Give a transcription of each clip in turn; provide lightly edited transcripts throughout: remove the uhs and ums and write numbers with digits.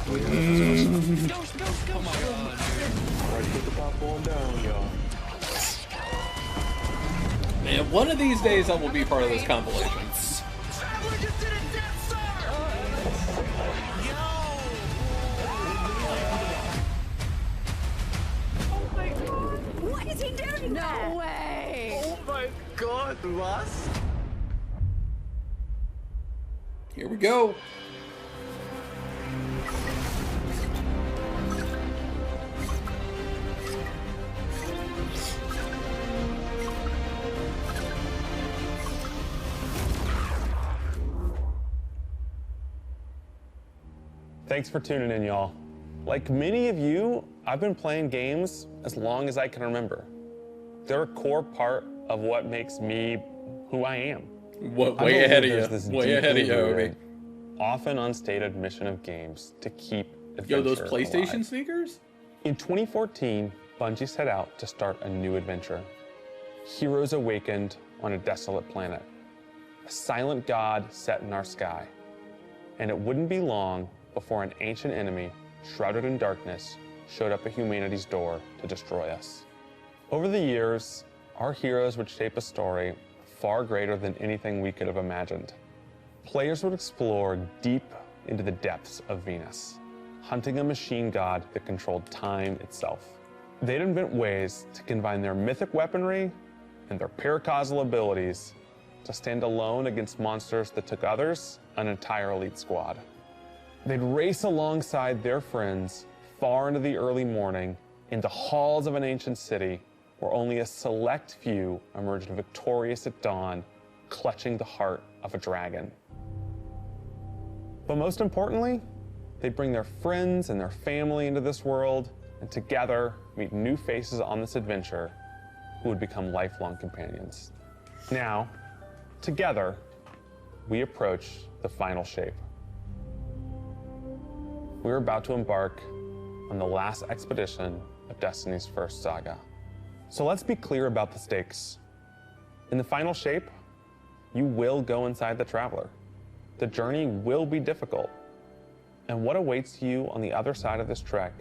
Oh my god. Alright, put the popcorn down, y'all. Man, one of these days I will be part of this compilation. What is he doing? No way! Oh my god, was? Here we go. Thanks for tuning in, y'all. Like many of you, I've been playing games as long as I can remember. They're a core part of what makes me who I am. Way ahead of There's this you. Way ahead of deeply you, Obi. rooted, often unstated mission of games to keep adventure Yo, those PlayStation alive. sneakers? In 2014, Bungie set out to start a new adventure. Heroes awakened on a desolate planet. A silent god set in our sky. And it wouldn't be long before an ancient enemy, shrouded in darkness, showed up at humanity's door to destroy us. Over the years, our heroes would shape a story far greater than anything we could have imagined. Players would explore deep into the depths of Venus, hunting a machine god that controlled time itself. They'd invent ways to combine their mythic weaponry and their paracausal abilities to stand alone against monsters that took others an entire elite squad. They'd race alongside their friends far into the early morning into halls of an ancient city where only a select few emerged victorious at dawn, clutching the heart of a dragon. But most importantly, they'd bring their friends and their family into this world and together meet new faces on this adventure who would become lifelong companions. Now, together, we approach the final shape. We're about to embark on the last expedition of Destiny's first saga. So let's be clear about the stakes. In the final shape, you will go inside the Traveler. The journey will be difficult. And what awaits you on the other side of this trek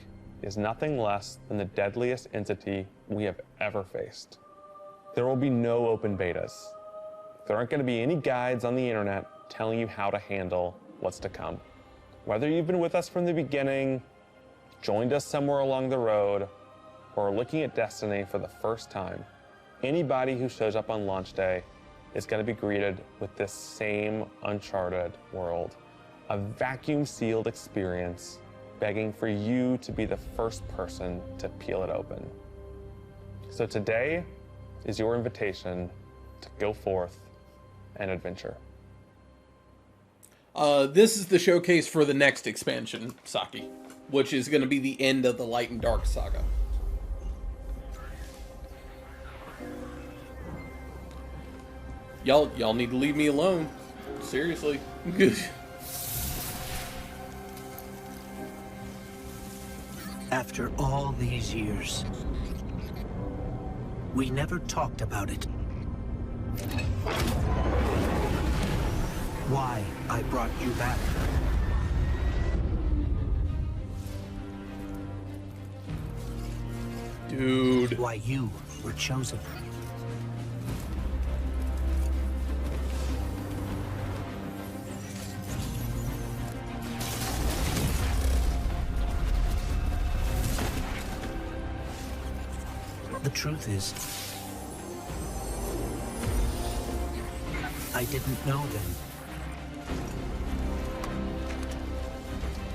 is nothing less than the deadliest entity we have ever faced. There will be no open betas. There aren't going to be any guides on the internet telling you how to handle what's to come. Whether you've been with us from the beginning, joined us somewhere along the road, or are looking at Destiny for the first time, anybody who shows up on launch day is going to be greeted with this same uncharted world, a vacuum-sealed experience begging for you to be the first person to peel it open. So today is your invitation to go forth and adventure. This is the showcase for the next expansion, Saki, which is going to be the end of the Light and Dark saga. Y'all need to leave me alone. Seriously. After all these years, we never talked about it. Why I brought you back. Dude. Why you were chosen. The truth is, I didn't know then.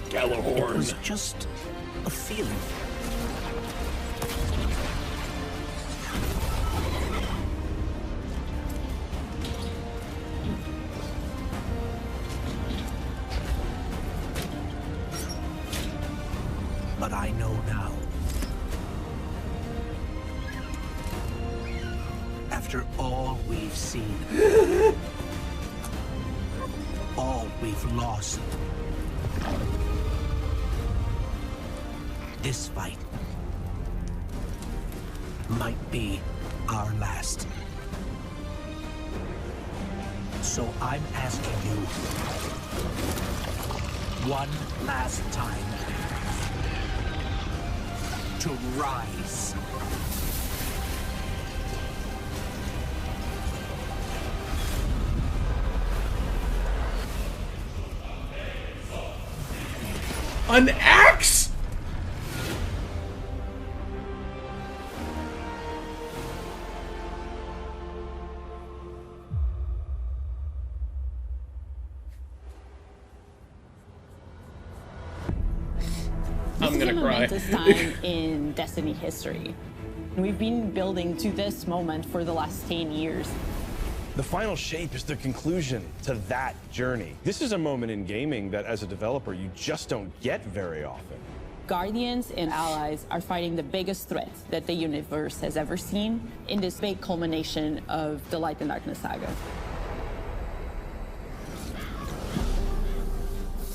Gallahorn. It was just a feeling. But I know now. After all we've seen, all we've lost, this fight might be our last. So I'm asking you one last time to rise. An axe? I'm gonna cry. This is a momentous time in Destiny history. We've been building to this moment for the last 10 years. The final shape is the conclusion to that journey. This is a moment in gaming that, as a developer, you just don't get very often. Guardians and allies are fighting the biggest threat that the universe has ever seen in this big culmination of the Light and Darkness saga.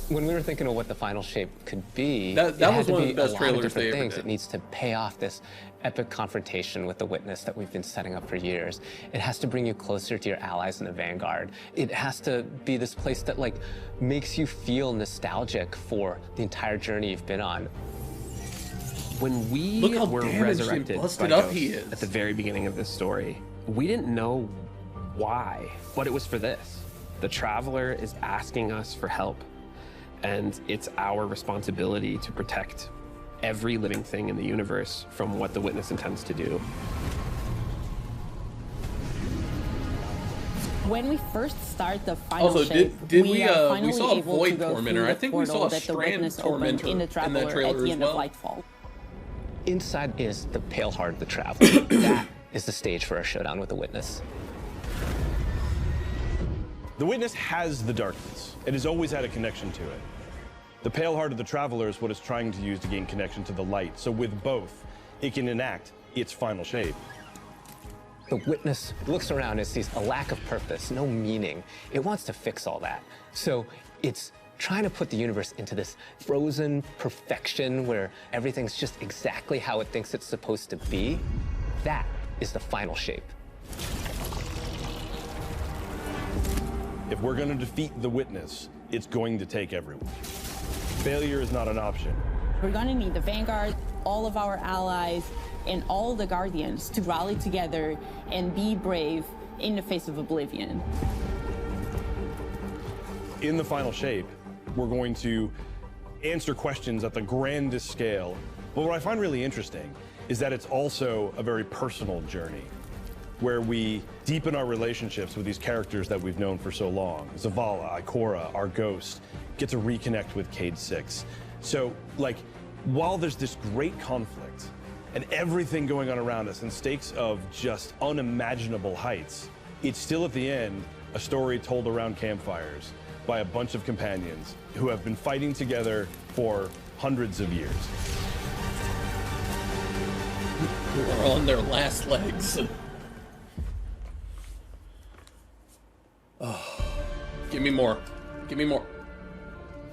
When we were thinking of what the final shape could be, that was one of the best a lot of trailers different they ever things. did. It needs to pay off this epic confrontation with the Witness that we've been setting up for years. It has to bring you closer to your allies in the Vanguard. It has to be this place that like makes you feel nostalgic for the entire journey you've been on. When we Look how were damaged and resurrected busted by up Ghost he is. at the very beginning of this story, we didn't know why, but it was for this. The Traveler is asking us for help, and it's our responsibility to protect every living thing in the universe from what the Witness intends to do. When we first start the final Also, shape, did we we are we finally saw a able to Void go Tormentor. through I the think we portal saw a that the Strand Witness opened Tormentor in the in that Traveler trailer at the as end well. of Lightfall. Inside is the Pale Heart of the Traveler. That is the stage for our showdown with the Witness. The Witness has the darkness. It has always had a connection to it. The Pale Heart of the Traveler is what it's trying to use to gain connection to the light. So with both, it can enact its final shape. The Witness looks around and sees a lack of purpose, no meaning. It wants to fix all that. So it's trying to put the universe into this frozen perfection where everything's just exactly how it thinks it's supposed to be. That is the final shape. If we're going to defeat the Witness, it's going to take everyone. Failure is not an option. We're going to need the Vanguard, all of our allies, and all the Guardians to rally together and be brave in the face of Oblivion. In the final shape, we're going to answer questions at the grandest scale. But what I find really interesting is that it's also a very personal journey where we deepen our relationships with these characters that we've known for so long. Zavala, Ikora, our Ghost, get to reconnect with Cade 6. So, like, while there's this great conflict and everything going on around us and stakes of just unimaginable heights, it's still at the end a story told around campfires by a bunch of companions who have been fighting together for hundreds of years. Who are on their last legs. Oh, give me more. Give me more.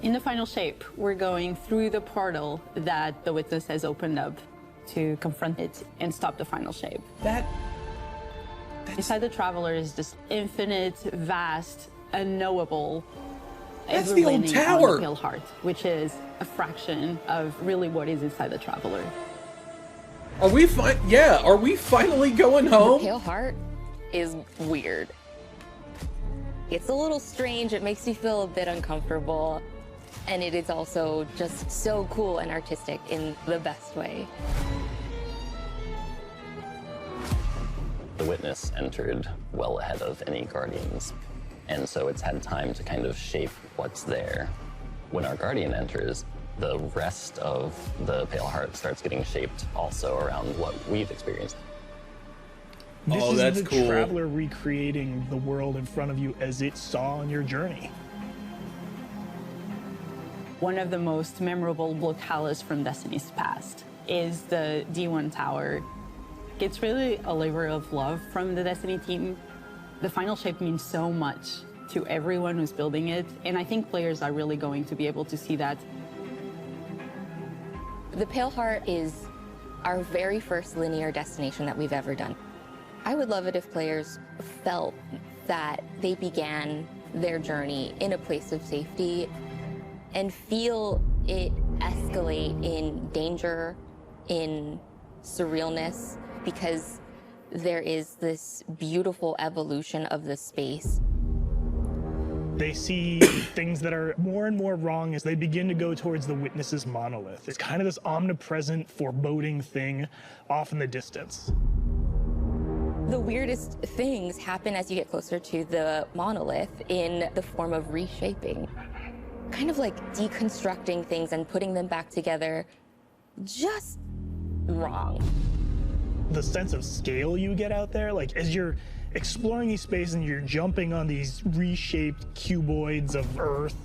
In the final shape, we're going through the portal that the Witness has opened up to confront it and stop the final shape. Inside the Traveler is this infinite, vast, unknowable. That's ever the old leaning tower. on the Pale Heart, which is a fraction of really what is inside the Traveler. Are we yeah, are we finally going home? The Pale Heart is weird. It's a little strange, it makes you feel a bit uncomfortable, and it is also just so cool and artistic in the best way. The Witness entered well ahead of any Guardians, and so it's had time to kind of shape what's there. When our Guardian enters, the rest of the Pale Heart starts getting shaped also around what we've experienced. Oh, that's This is the Traveler recreating the world in front of you as it saw on your journey. One of the most memorable locales from Destiny's past is the D1 Tower. It's really a labor of love from the Destiny team. The final shape means so much to everyone who's building it, and I think players are really going to be able to see that. The Pale Heart is our very first linear destination that we've ever done. I would love it if players felt that they began their journey in a place of safety. and feel it escalate in danger, in surrealness, because there is this beautiful evolution of the space. They see things that are more and more wrong as they begin to go towards the Witness's monolith. It's kind of this omnipresent, foreboding thing off in the distance. The weirdest things happen as you get closer to the monolith in the form of reshaping. Kind of like deconstructing things and putting them back together just wrong. The sense of scale you get out there, like as you're exploring these spaces and you're jumping on these reshaped cuboids of Earth,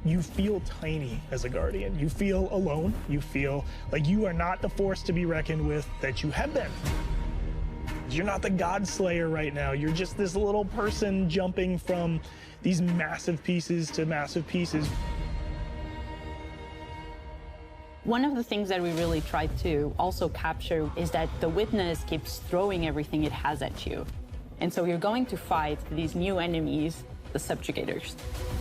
you feel tiny as a Guardian. You feel alone. You feel like you are not the force to be reckoned with that you have been. You're not the God Slayer right now. You're just this little person jumping from these massive pieces to massive pieces. One of the things that we really tried to also capture is that the Witness keeps throwing everything it has at you. And so you're going to fight these new enemies, the Subjugators.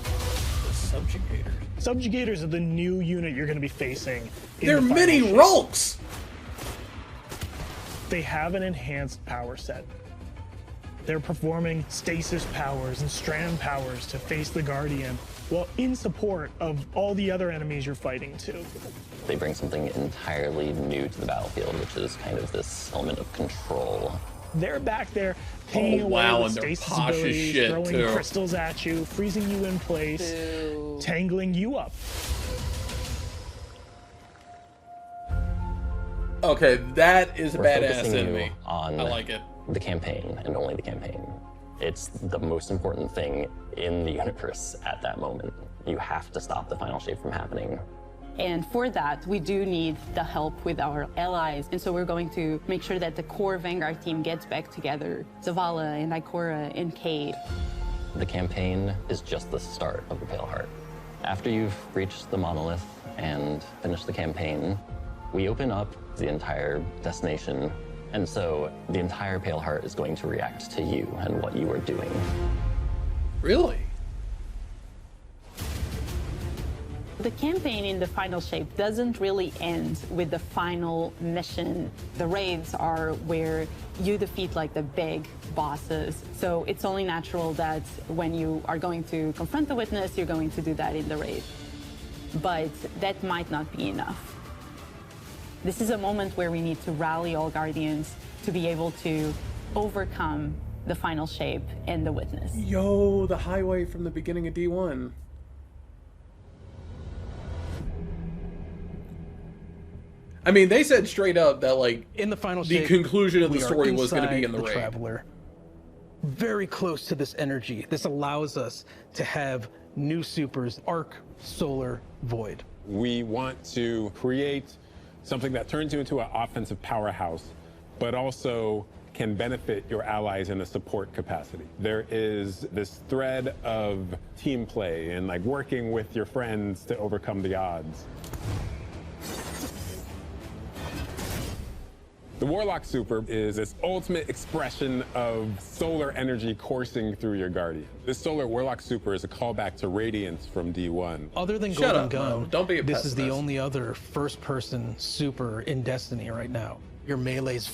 The Subjugators? Subjugators are the new unit you're going to be facing. They're mini Rulks! They have an enhanced power set. They're performing stasis powers and strand powers to face the Guardian, while in support of all the other enemies you're fighting too. They bring something entirely new to the battlefield, which is kind of this element of control. They're back there pinging away with stasis abilities, throwing crystals at you, freezing you in place, tangling you up. Okay, that is We're badass focusing in you me. on I like it. The campaign, and only the campaign. It's the most important thing in the universe at that moment. You have to stop the final shape from happening. And for that, we do need the help with our allies. And so we're going to make sure that the core Vanguard team gets back together. Zavala and Ikora and Cade. The campaign is just the start of the Pale Heart. After you've reached the monolith and finished the campaign, we open up the entire destination. And so the entire Pale Heart is going to react to you and what you are doing. Really? The campaign in the final shape doesn't really end with the final mission. The raids are where you defeat like the big bosses. So it's only natural that when you are going to confront the Witness, you're going to do that in the raid. But that might not be enough. This is a moment where we need to rally all Guardians to be able to overcome the final shape and the Witness. Yo, the highway from the beginning of D1. I mean, they said straight up that, like, in the final the shape, conclusion of the story was going to be in the raid. Traveler, very close to this energy. This allows us to have new supers, Arc, Solar, Void. We want to create something that turns you into an offensive powerhouse, but also can benefit your allies in a support capacity. There is this thread of team play and like working with your friends to overcome the odds. The Warlock Super is this ultimate expression of solar energy coursing through your Guardian. This Solar Warlock Super is a callback to Radiance from D1. Other than Shut Golden up, Gun, Mo. Don't be a this is the pessimist. only other first-person super in Destiny right now. Your melee's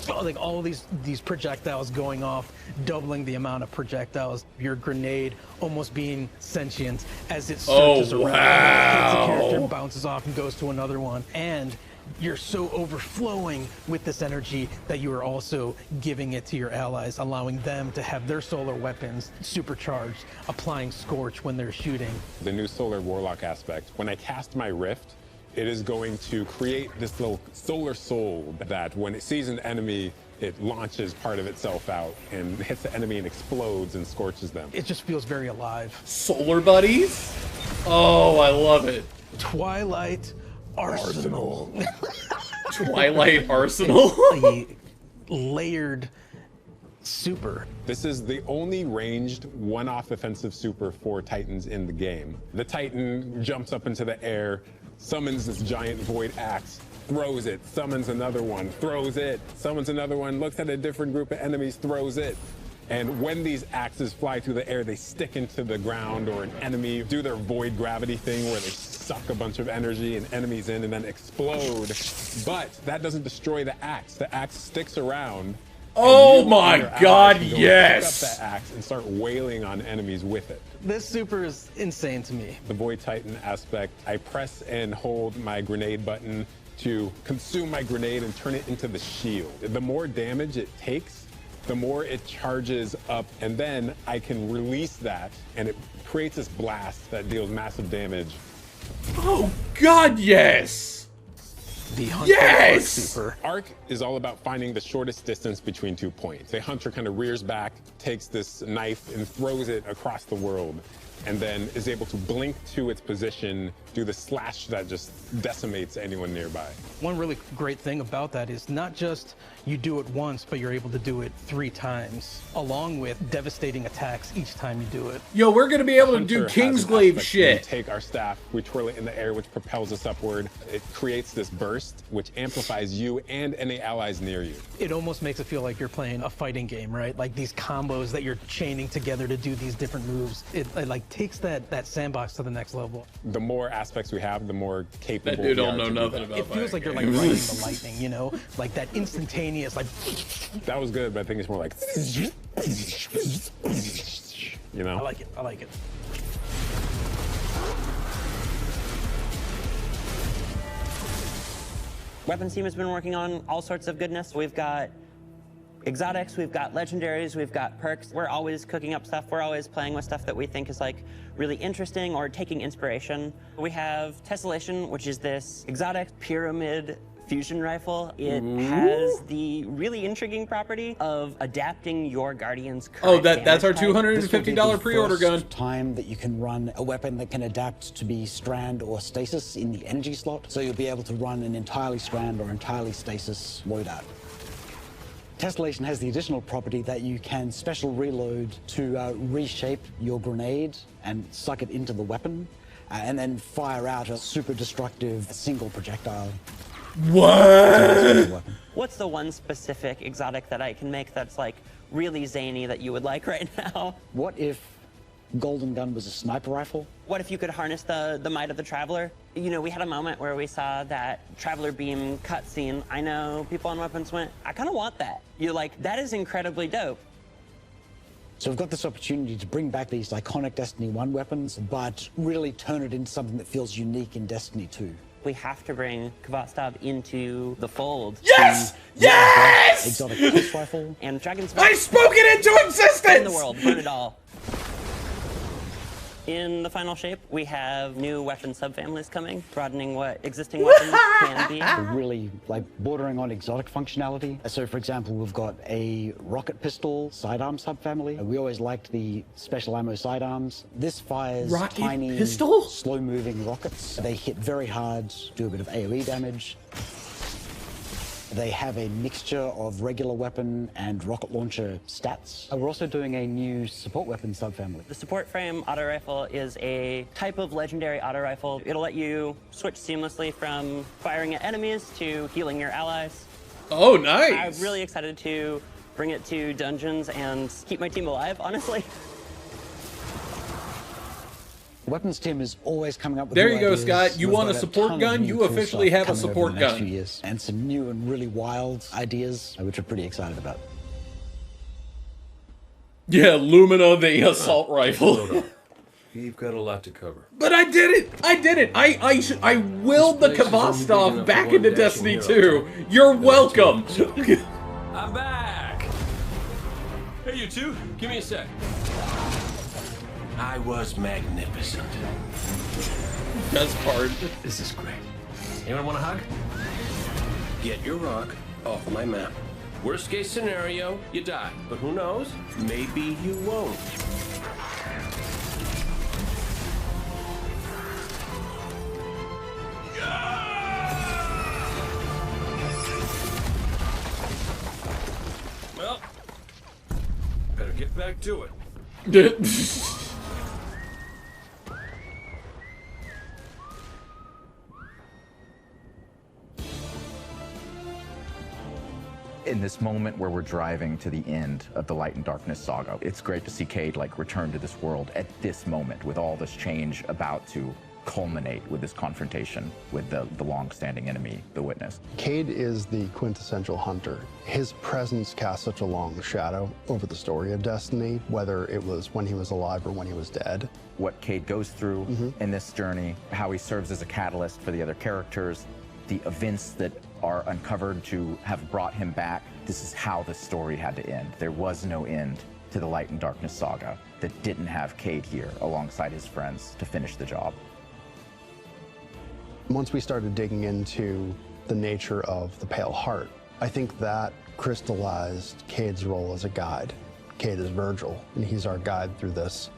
like all these projectiles going off, doubling the amount of projectiles. Your grenade almost being sentient as it searches around, hits a character, bounces off, and goes to another one. And you're so overflowing with this energy that you are also giving it to your allies, allowing them to have their solar weapons supercharged, applying Scorch when they're shooting. The new Solar Warlock aspect, when I cast my Rift, it is going to create this little solar soul that when it sees an enemy, it launches part of itself out and hits the enemy and explodes and scorches them. It just feels very alive. Solar buddies? Oh, I love it. Twilight Arsenal. Twilight Arsenal? A layered super. This is the only ranged one-off offensive super for Titans in the game. The Titan jumps up into the air, summons this giant void axe, throws it, summons another one, throws it, summons another one, looks at a different group of enemies, throws it. And when these axes fly through the air, they stick into the ground or an enemy, do their void gravity thing where they suck a bunch of energy and enemies in and then explode. But that doesn't destroy the axe. The axe sticks around. Oh my God, yes! Pick up that axe and start wailing on enemies with it. This super is insane to me. The Void Titan aspect, I press and hold my grenade button to consume my grenade and turn it into the shield. The more damage it takes, the more it charges up, and then I can release that, and it creates this blast that deals massive damage. Oh God, yes! The Hunter Arc super. Arc is all about finding the shortest distance between 2 points. The Hunter kind of rears back, takes this knife and throws it across the world, and then is able to blink to its position, do the slash that just decimates anyone nearby. One really great thing about that is not just you do it once, but you're able to do it 3 times, along with devastating attacks each time you do it. Yo, we're gonna be able to do Kingsglaive shit. We take our staff, we twirl it in the air, which propels us upward. It creates this burst, which amplifies you and any allies near you. It almost makes it feel like you're playing a fighting game, right? Like these combos that you're chaining together to do these different moves. It like takes that sandbox to the next level. The more aspects we have, the more capable. That dude we don't are know to do nothing that. about It feels like you're like games. riding the lightning, you know? Like that instantaneous, like. That was good, but I think it's more like. You know? I like it. I like it. Weapons team has been working on all sorts of goodness. We've got exotics, we've got legendaries, we've got perks. We're always cooking up stuff. We're always playing with stuff that we think is like really interesting or taking inspiration. We have Tessellation, which is this exotic pyramid fusion rifle. It has the really intriguing property of adapting your Guardian's current that's our damage type. $250 pre-order gun. Time that you can run a weapon that can adapt to be strand or stasis in the energy slot. So you'll be able to run an entirely strand or entirely stasis loadout. Tessellation has the additional property that you can special reload to reshape your grenade and suck it into the weapon, and then fire out a super destructive single projectile. What? What's the one specific exotic that I can make that's like really zany that you would like right now? What if Golden Gun was a sniper rifle? What if you could harness the might of the Traveler? You know, we had a moment where we saw that Traveler Beam cutscene. I know people on Weapons went, I kind of want that. You're like, that is incredibly dope. So we've got this opportunity to bring back these iconic Destiny 1 weapons, but really turn it into something that feels unique in Destiny 2. We have to bring Kvastav into the fold. Yes! Yes! Exotic pulse rifle. And Dragon's I spoke it into existence! In the world, burn it all. In the final shape, we have new weapon subfamilies coming, broadening what existing weapons can be. Really, like, bordering on exotic functionality. So, for example, we've got a rocket pistol sidearm subfamily. We always liked the special ammo sidearms. This fires tiny, slow-moving rockets. They hit very hard, do a bit of AoE damage. They have a mixture of regular weapon and rocket launcher stats. We're also doing a new support weapon subfamily. The support frame auto rifle is a type of legendary auto rifle. It'll let you switch seamlessly from firing at enemies to healing your allies. Oh, nice. I'm really excited to bring it to dungeons and keep my team alive, honestly. Weapons team is always coming up with There new you go, ideas. Scott. You We've want a got support ton of gun? new You cool officially stuff have a coming over support the next gun. few years, and some new and really wild ideas, which we're pretty excited about. Yeah, Lumina, the assault rifle. You've got a lot to cover. But I did it! I did it! I willed the Kvastav back into Destiny 2. You're welcome! I'm back! Hey, you two, give me a sec. I was magnificent. Best part. This is great. Anyone want a hug? Get your rock off my map. Worst case scenario, you die. But who knows? Maybe you won't. Well, better get back to it. In this moment where we're driving to the end of the Light and Darkness saga, it's great to see Cade like return to this world at this moment with all this change about to culminate with this confrontation with the long-standing enemy, the Witness. Cade is the quintessential hunter. His presence casts such a long shadow over the story of Destiny, whether it was when he was alive or when he was dead. What Cade goes through in this journey, how he serves as a catalyst for the other characters, the events that are uncovered to have brought him back. This is how the story had to end. There was no end to the Light and Darkness saga that didn't have Cade here alongside his friends to finish the job. Once we started digging into the nature of the Pale Heart, I think that crystallized Cade's role as a guide. Cade is Virgil, and he's our guide through this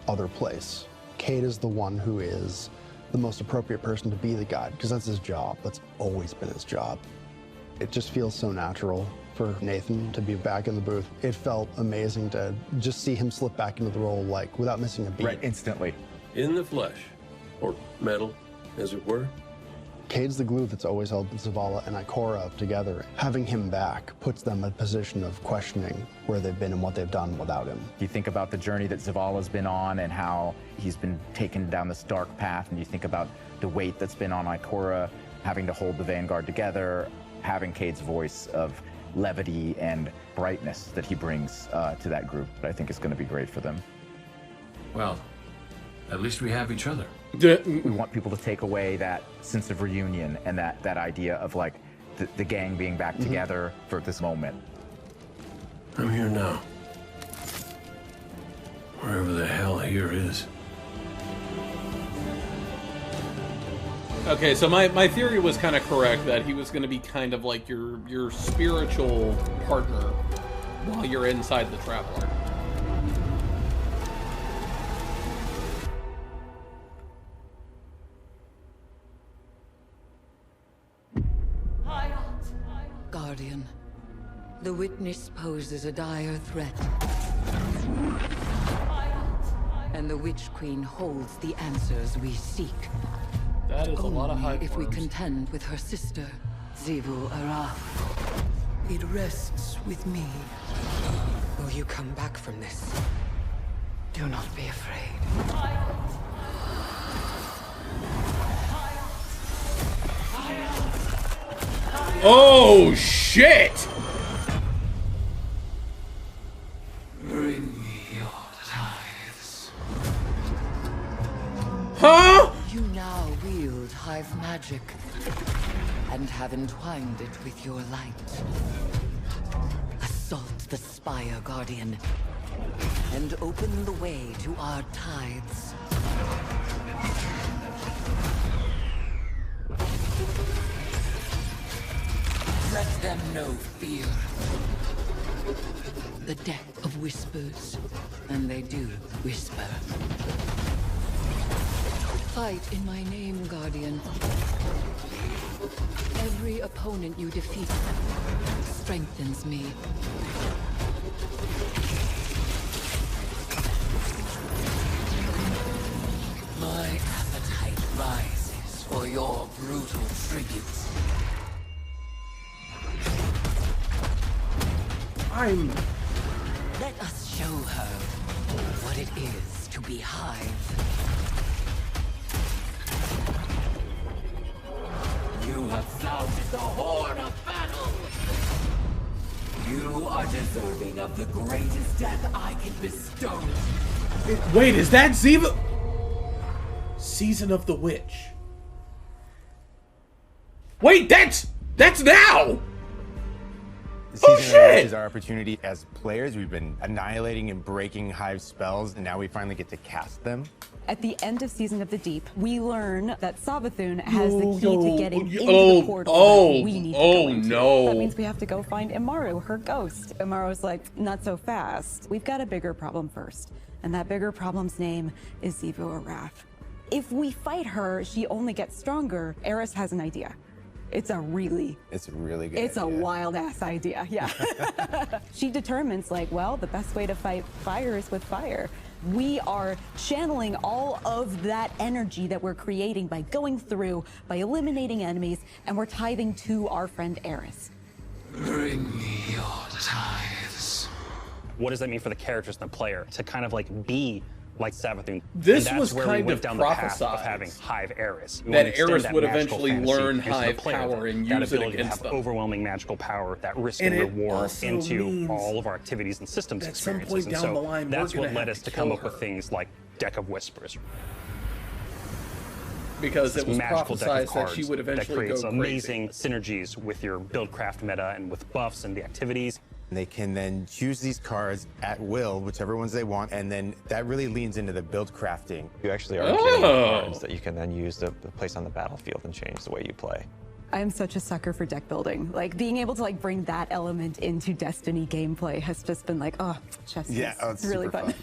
other place. Cade is the one who is the most appropriate person to be the guide, because that's his job. That's always been his job. It just feels so natural for Nathan to be back in the booth. It felt amazing to just see him slip back into the role, like, without missing a beat. Right, instantly. In the flesh, or metal, as it were. Cade's the glue that's always held Zavala and Ikora together. Having him back puts them in a position of questioning where they've been and what they've done without him. You think about the journey that Zavala's been on and how he's been taken down this dark path, and you think about the weight that's been on Ikora, having to hold the Vanguard together, having Cade's voice of levity and brightness that he brings to that group. I think it's going to be great for them. Well, at least we have each other. We want people to take away that sense of reunion and that idea of like the gang being back together for this moment. I'm here now. Wherever the hell here is. Okay, so my theory was kind of correct, that he was going to be kind of like your spiritual partner while you're inside the Traveler. Guardian, the Witness poses a dire threat. And the Witch Queen holds the answers we seek. That is a lot of hype if we words. contend with her sister, Xivu Araf. It rests with me. Will you come back from this? Do not be afraid. Oh, shit! Bring me your tithes. Huh? You now wield hive magic and have entwined it with your light. Assault the Spire, Guardian, and open the way to our tithes. Let them know fear. The death of whispers, and they do whisper. Fight in my name, Guardian. Every opponent you defeat strengthens me. My appetite rises for your brutal tribute. Let us show her what it is to be Hive. You have sounded the horn of battle! You are deserving of the greatest death I can bestow. Wait, is that Ziva? Season of the Witch. Wait, that's now! Season Oh, of the shit! Witch is our opportunity as players. We've been annihilating and breaking Hive spells, and now we finally get to cast them. At the end of Season of the Deep, we learn that Savathun has the key to getting into the portal that we need to go into. No. That means we have to go find Imaru, her ghost. Imaru's like, not so fast. We've got a bigger problem first, and that bigger problem's name is Xivu Araf. If we fight her, she only gets stronger. Eris has an idea. It's a really good It's idea. a wild ass idea, yeah. She determines, like, well, the best way to fight fire is with fire. We are channeling all of that energy that we're creating by going through, by eliminating enemies, and we're tithing to our friend Eris. Bring me your tithes. What does that mean for the characters and the player to kind of like be like Savathun? This and that's was where kind we went of down the path of prophesized having Hive Eris. We that want to extend Eris that would magical eventually fantasy learn into the Hive player, power and that use it ability to against have them. overwhelming magical power, that risk And and, it reward also into means all of our activities and systems at some experiences. point And down so the line, that's we're what gonna led have us to to come kill up with her. things like Deck of Whispers. Because This it was magical deck of prophesized that cards she would eventually that creates go amazing synergies with your buildcraft meta and with buffs and the activities. They can then choose these cards at will, whichever ones they want, and then that really leans into the build crafting. You actually are getting cards that you can then use to place on the battlefield and change the way you play. I'm such a sucker for deck building. Like being able to like bring that element into Destiny gameplay has just been like, oh, chess. Yeah, oh, it's really super fun.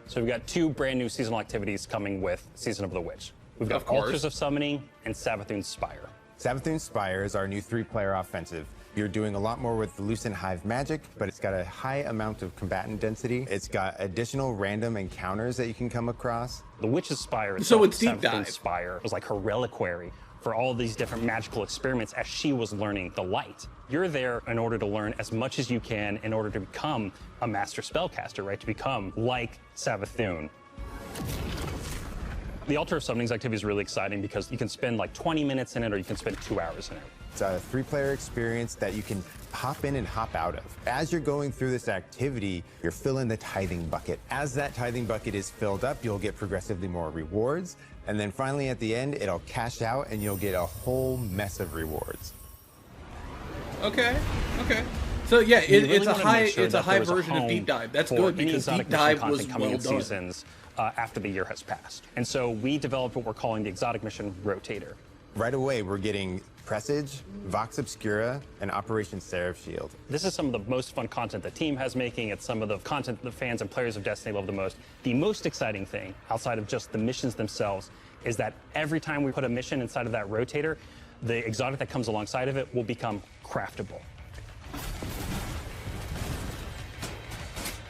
So we've got 2 brand new seasonal activities coming with Season of the Witch. We've got Of course. Altars of Summoning and Savathun's Spire. Savathun's Spire is our new 3-player offensive. You're doing a lot more with the Lucent Hive magic, but it's got a high amount of combatant density. It's got additional random encounters that you can come across. The Witch's Spire, So it's deep Savathun's dive. Spire was like her reliquary for all these different magical experiments as she was learning the light. You're there in order to learn as much as you can in order to become a master spellcaster, right? To become like Savathun. The Altar of Summoning's activity is really exciting because you can spend like 20 minutes in it or you can spend 2 hours in it. It's a 3-player experience that you can hop in and hop out of. As you're going through this activity, you're filling the tithing bucket. As that tithing bucket is filled up, you'll get progressively more rewards. And then finally at the end, it'll cash out and you'll get a whole mess of rewards. Okay, okay. So yeah, We really it's a wanted to high make sure it's a that high there was version of home Deep Dive. That's for good any because exotic Deep mission Dive content was coming well in done. seasons after the year has passed. And so we developed what we're calling the Exotic Mission Rotator. Right away, we're getting Presage, Vox Obscura, and Operation Seraph Shield. This is some of the most fun content the team has making. It's some of the content the fans and players of Destiny love the most. The most exciting thing, outside of just the missions themselves, is that every time we put a mission inside of that rotator, the exotic that comes alongside of it will become craftable.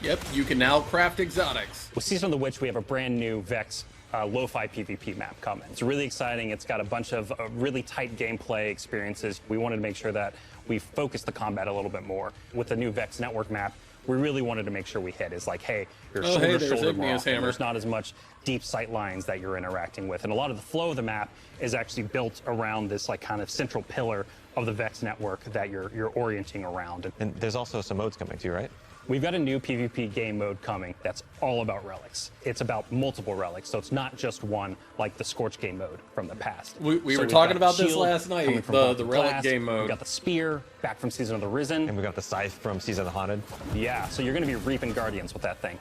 Yep, you can now craft exotics. With Season of the Witch, we have a brand new Vex lo-fi PvP map coming. It's really exciting. It's got a bunch of really tight gameplay experiences. We wanted to make sure that we focused the combat a little bit more. With the new Vex network map, we really wanted to make sure we hit is like, hey, you're Oh, shoulder hey, to there's shoulder more Igneous often. Hammer. There's not as much deep sight lines that you're interacting with. And a lot of the flow of the map is actually built around this like kind of central pillar of the Vex network that you're orienting around. And there's also some modes coming too, right? We've got a new PvP game mode coming that's all about relics. It's about multiple relics, so it's not just one like the Scorch game mode from the past. We So were we've talking got about this Shield last coming night, from the Vaulted relic Glass. game mode. We got the Spear back from Season of the Risen. And we got the Scythe from Season of the Haunted. Yeah, so you're going to be reaping Guardians with that thing.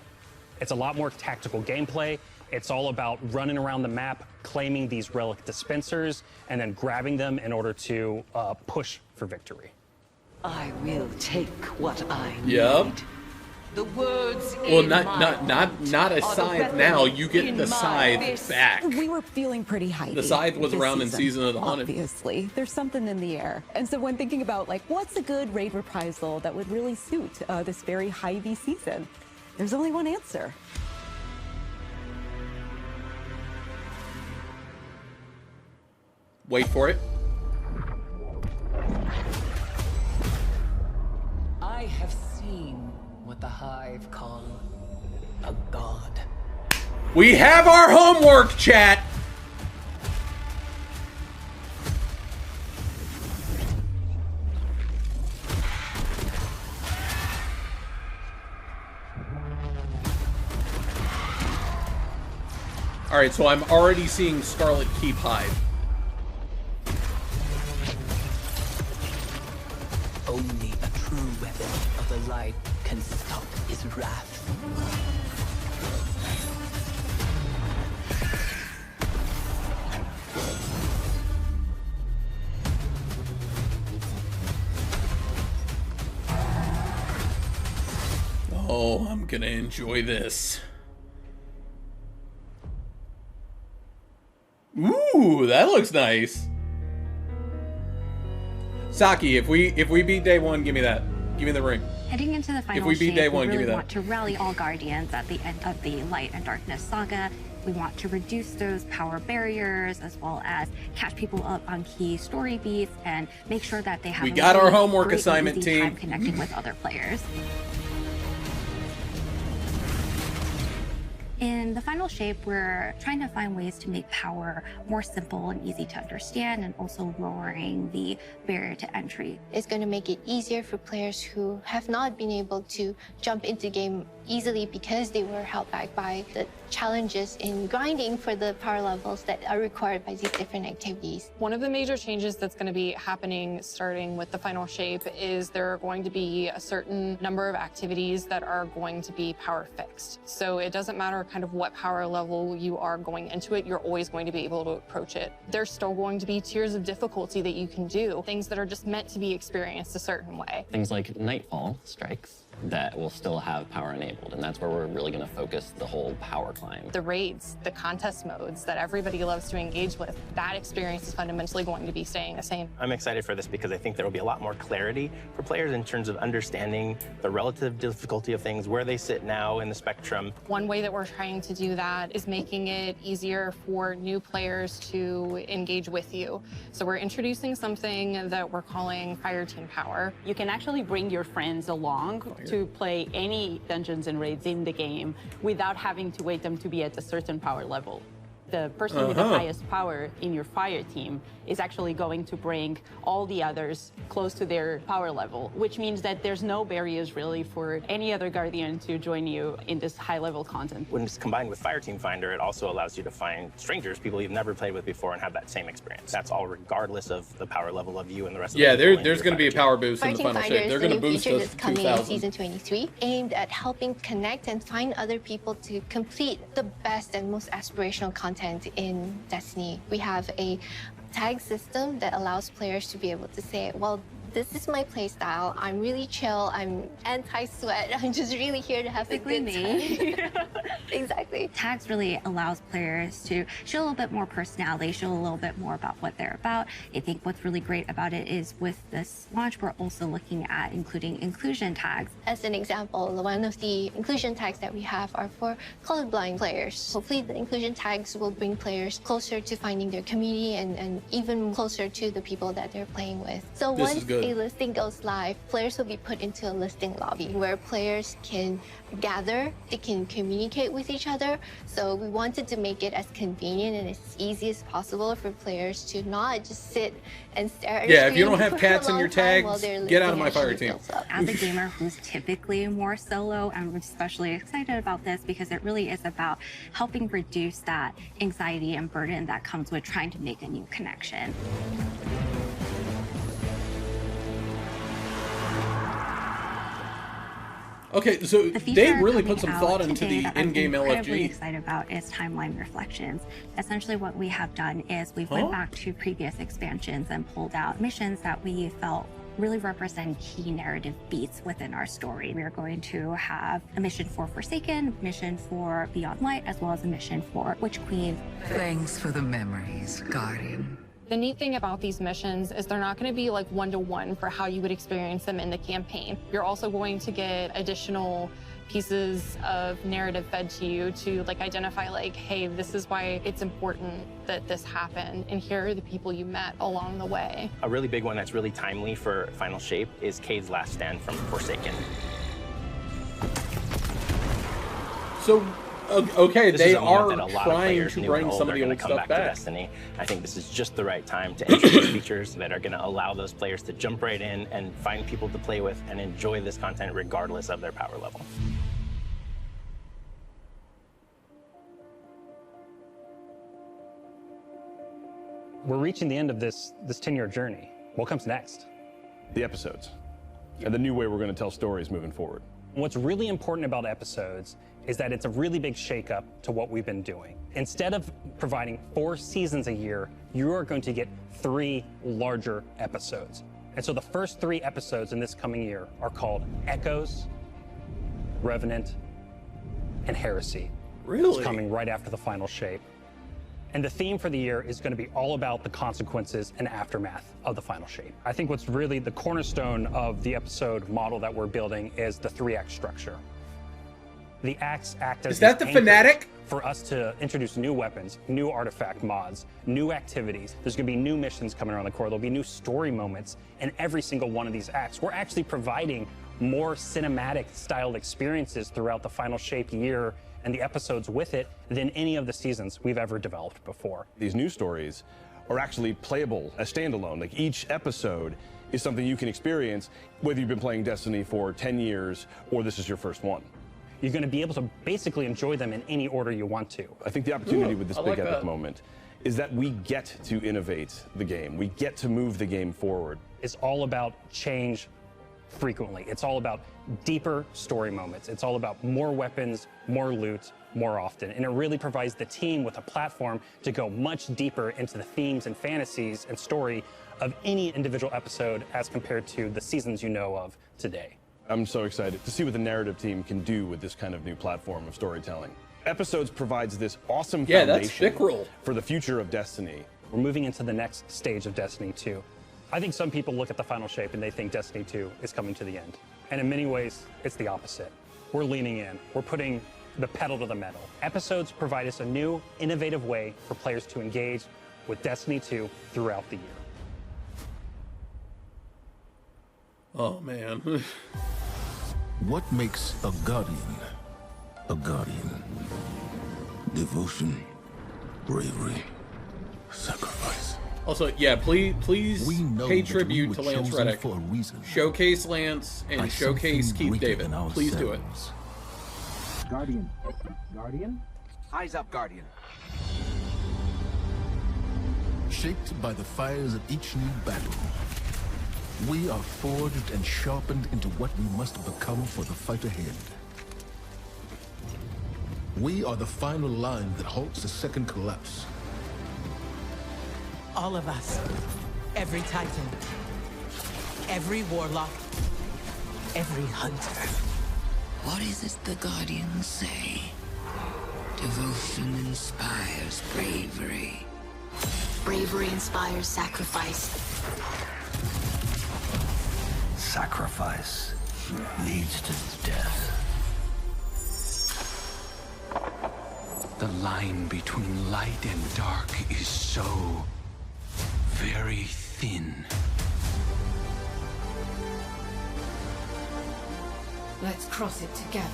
It's a lot more tactical gameplay. It's all about running around the map, claiming these relic dispensers, and then grabbing them in order to push for victory. I will take what I Yep. need. The words Well, in not a are the scythe weapons now. You get in the my scythe fist. back. We were feeling pretty hypey. The scythe was this around in Season of the Haunted. Obviously, there's something in the air. And so when thinking about like what's a good raid reprisal that would really suit this very hyvey season, there's only one answer. Wait for it. I have seen what the Hive call a god. We have our homework, chat. All right, so I'm already seeing Scarlet Keep Hive. Only a true weapon of the light can stop his wrath. Oh, I'm gonna enjoy this. Ooh, that looks nice. Saki, if we beat day one, give me that. Give me the ring. Heading into the final If we beat shape, day one, we give me really that. want to rally all Guardians at the end of the Light and Darkness saga. We want to reduce those power barriers as well as catch people up on key story beats and make sure that they have We got our homework assignment, team. Time connecting with other players. In the final shape, we're trying to find ways to make power more simple and easy to understand, and also lowering the barrier to entry. It's going to make it easier for players who have not been able to jump into game easily because they were held back by the challenges in grinding for the power levels that are required by these different activities. One of the major changes that's going to be happening starting with the final shape is there are going to be a certain number of activities that are going to be power fixed. So it doesn't matter kind of what power level you are going into it, you're always going to be able to approach it. There's still going to be tiers of difficulty that you can do, things that are just meant to be experienced a certain way. Things like Nightfall strikes that will still have power enabled, and that's where we're really going to focus the whole power climb. The raids, the contest modes that everybody loves to engage with, that experience is fundamentally going to be staying the same. I'm excited for this because I think there will be a lot more clarity for players in terms of understanding the relative difficulty of things, where they sit now in the spectrum. One way that we're trying to do that is making it easier for new players to engage with you. So we're introducing something that we're calling Fire Team Power. You can actually bring your friends along to play any dungeons and raids in the game without having to wait them to be at a certain power level. The person with the highest power in your fire team is actually going to bring all the others close to their power level, which means that there's no barriers really for any other Guardian to join you in this high-level content. When it's combined with Fireteam Finder, it also allows you to find strangers, people you've never played with before, and have that same experience. That's all regardless of the power level of you and the rest of the people. Yeah, there's going to be a power boost in the final shape. They're going to boost us that's coming 2,000. in Season 23, aimed at helping connect and find other people to complete the best and most aspirational content in Destiny. We have a tag system that allows players to be able to say, well, this is my play style. I'm really chill. I'm anti-sweat. I'm just really here to have a good time. Exactly. Tags really allows players to show a little bit more personality, show a little bit more about what they're about. I think what's really great about it is with this launch, we're also looking at including inclusion tags. As an example, one of the inclusion tags that we have are for colorblind players. Hopefully the inclusion tags will bring players closer to finding their community and even closer to the people that they're playing with. So once a listing goes live, players will be put into a listing lobby where players can gather, they can communicate with each other. So we wanted to make it as convenient and as easy as possible for players to not just sit and stare at if you don't have cats in your tags, get out of my fire team. As a gamer who's typically more solo, I'm especially excited about this because it really is about helping reduce that anxiety and burden that comes with trying to make a new connection. Okay, so they really put some thought into the in-game LFG. What I'm incredibly excited about is timeline reflections. Essentially what we have done is we went back to previous expansions and pulled out missions that we felt really represent key narrative beats within our story. We are going to have a mission for Forsaken, a mission for Beyond Light, as well as a mission for Witch Queen. Thanks for the memories, Guardian. The neat thing about these missions is they're not going to be like one-to-one for how you would experience them in the campaign. You're also going to get additional pieces of narrative fed to you to like identify like, hey, this is why it's important that this happened, and here are the people you met along the way. A really big one that's really timely for Final Shape is Cade's last stand from Forsaken. So, okay, This they is a moment are that a lot of trying players to new bring and old some of are the gonna old come stuff back to back. Destiny. I think this is just the right time to introduce features that are going to allow those players to jump right in and find people to play with and enjoy this content regardless of their power level. We're reaching the end of this 10-year journey. What comes next? The episodes. And the new way we're going to tell stories moving forward. What's really important about episodes is that it's a really big shakeup to what we've been doing. Instead of providing 4 seasons a year, you are going to get 3 larger episodes. And so the first 3 episodes in this coming year are called Echoes, Revenant, and Heresy. Really? It's coming right after the final shape. And the theme for the year is going to be all about the consequences and aftermath of the final shape. I think what's really the cornerstone of the episode model that we're building is the 3-act structure. The acts act as Is that these the fanatic? anchors for us to introduce new weapons, new artifact mods, new activities. There's gonna be new missions coming around the core. There'll be new story moments in every single one of these acts. We're actually providing more cinematic styled experiences throughout the Final Shape year and the episodes with it than any of the seasons we've ever developed before. These new stories are actually playable as standalone. Like each episode is something you can experience whether you've been playing Destiny for 10 years or this is your first one. You're going to be able to basically enjoy them in any order you want to. I think the opportunity with this I big like epic that. moment is that we get to innovate the game. We get to move the game forward. It's all about change frequently. It's all about deeper story moments. It's all about more weapons, more loot, more often. And it really provides the team with a platform to go much deeper into the themes and fantasies and story of any individual episode as compared to the seasons you know of today. I'm so excited to see what the narrative team can do with this kind of new platform of storytelling. Episodes provides this awesome foundation for the future of Destiny. We're moving into the next stage of Destiny 2. I think some people look at the Final Shape and they think Destiny 2 is coming to the end. And in many ways, it's the opposite. We're leaning in. We're putting the pedal to the metal. Episodes provide us a new, innovative way for players to engage with Destiny 2 throughout the year. Oh, man. What makes a guardian a guardian? Devotion, bravery, sacrifice. Also, yeah, please pay tribute to Lance Reddick. For a reason. Showcase Lance and showcase Keith David. Please do it. Guardian. Guardian? Eyes up, Guardian. Shaped by the fires of each new battle, we are forged and sharpened into what we must become for the fight ahead. We are the final line that halts the second collapse. All of us. Every Titan. Every Warlock. Every Hunter. What is it the Guardians say? Devotion inspires bravery. Bravery inspires sacrifice. Sacrifice leads to death. The line between light and dark is so very thin. Let's cross it together.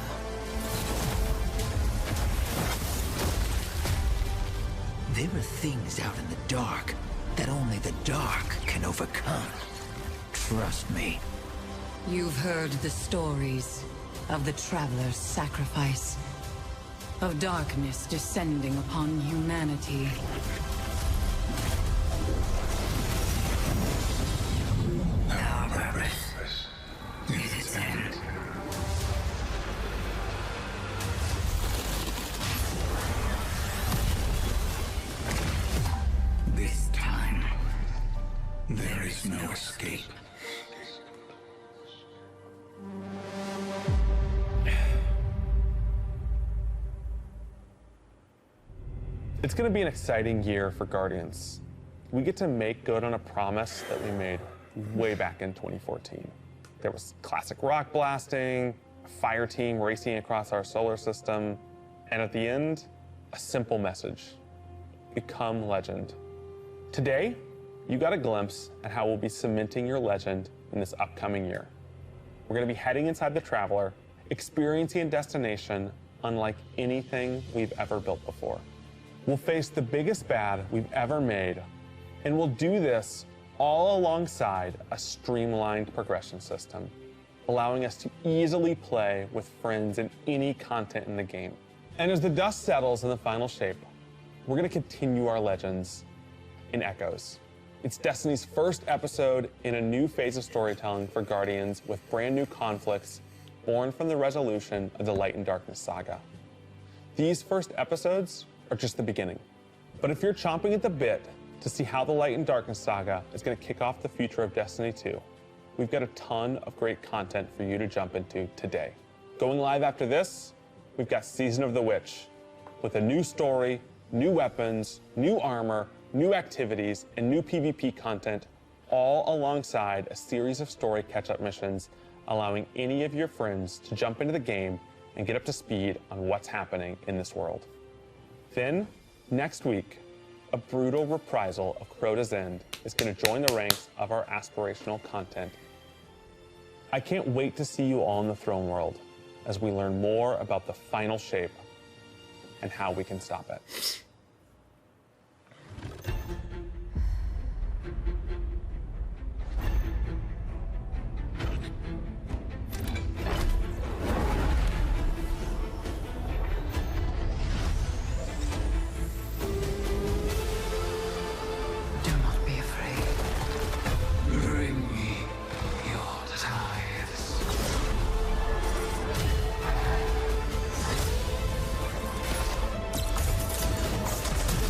There are things out in the dark that only the dark can overcome. Trust me. You've heard the stories of the Traveler's sacrifice, of darkness descending upon humanity. Our purpose is its end. This time, there is no escape. It's going to be an exciting year for Guardians. We get to make good on a promise that we made way back in 2014. There was classic rock blasting, a fire team racing across our solar system, and at the end, a simple message: become legend. Today, you got a glimpse at how we'll be cementing your legend in this upcoming year. We're going to be heading inside the Traveler, experiencing a destination unlike anything we've ever built before. We'll face the biggest bad we've ever made, and we'll do this all alongside a streamlined progression system, allowing us to easily play with friends in any content in the game. And as the dust settles in the Final Shape, we're going to continue our legends in Echoes. It's Destiny's first episode in a new phase of storytelling for Guardians, with brand new conflicts born from the resolution of the Light and Darkness saga. These first episodes are just the beginning. But if you're chomping at the bit to see how the Light and Darkness saga is going to kick off the future of Destiny 2, we've got a ton of great content for you to jump into today. Going live after this, we've got Season of the Witch, with a new story, new weapons, new armor, new activities, and new PvP content, all alongside a series of story catch-up missions, allowing any of your friends to jump into the game and get up to speed on what's happening in this world. Then, next week, a brutal reprisal of Crota's End is going to join the ranks of our aspirational content. I can't wait to see you all in the throne world as we learn more about the final shape and how we can stop it.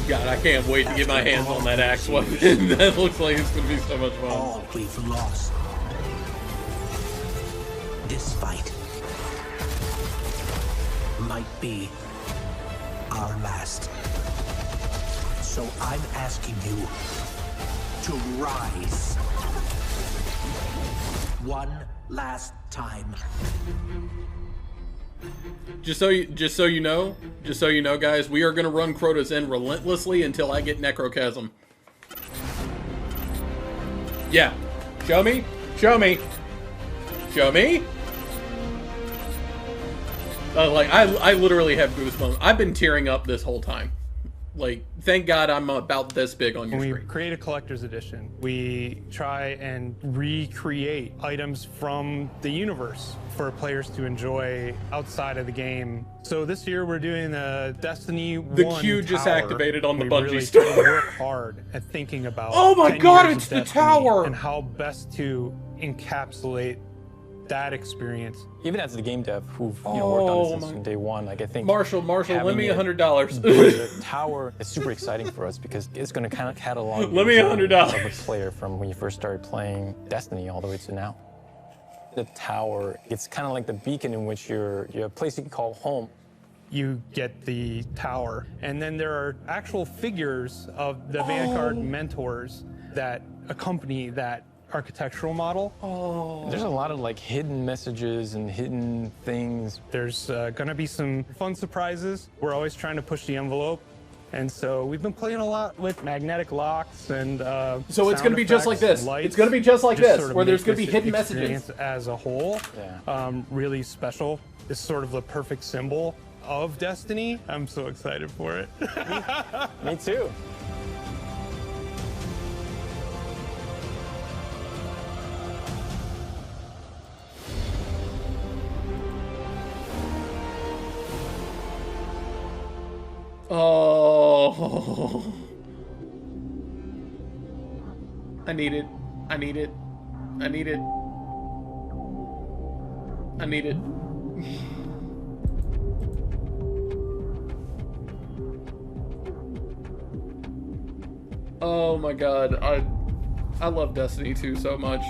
God, I can't wait to get my hands on that axe weapon. That looks like it's gonna be so much fun. All we've lost. This fight might be our last. So I'm asking you to rise. One last time. Just so you know, guys, we are gonna run Crota's End relentlessly until I get Necrochasm. Yeah, show me, show me, show me. Like I literally have goosebumps. I've been tearing up this whole time. Like, thank God I'm about this big on your When we screen. create a collector's edition, we try and recreate items from the universe for players to enjoy outside of the game. So this year we're doing the Destiny 1 The queue just tower. activated on the We Bungie really store. try to work hard at thinking about Oh my 10 God, years it's of the Destiny tower! and how best to encapsulate that experience. Even as the game dev who've worked on this since from day one, like I think Marshall, lend me $100. The tower is super exciting for us because it's going to kind of catalog Let me $100 of a player from when you first started playing Destiny all the way to now. The tower, it's kind of like the beacon in which you're a place you can call home. You get the tower, and then there are actual figures of the Vanguard mentors that accompany that architectural model. There's a lot of like hidden messages and hidden things. There's gonna be some fun surprises. We're always trying to push the envelope. And so we've been playing a lot with magnetic locks and So it's gonna be just like this. It's gonna be just like this, where there's gonna be hidden messages. As a whole, really special. It's sort of the perfect symbol of Destiny. I'm so excited for it. Me too. Oh. I need it. I need it. I need it. I need it. Oh my God. I love Destiny 2 so much.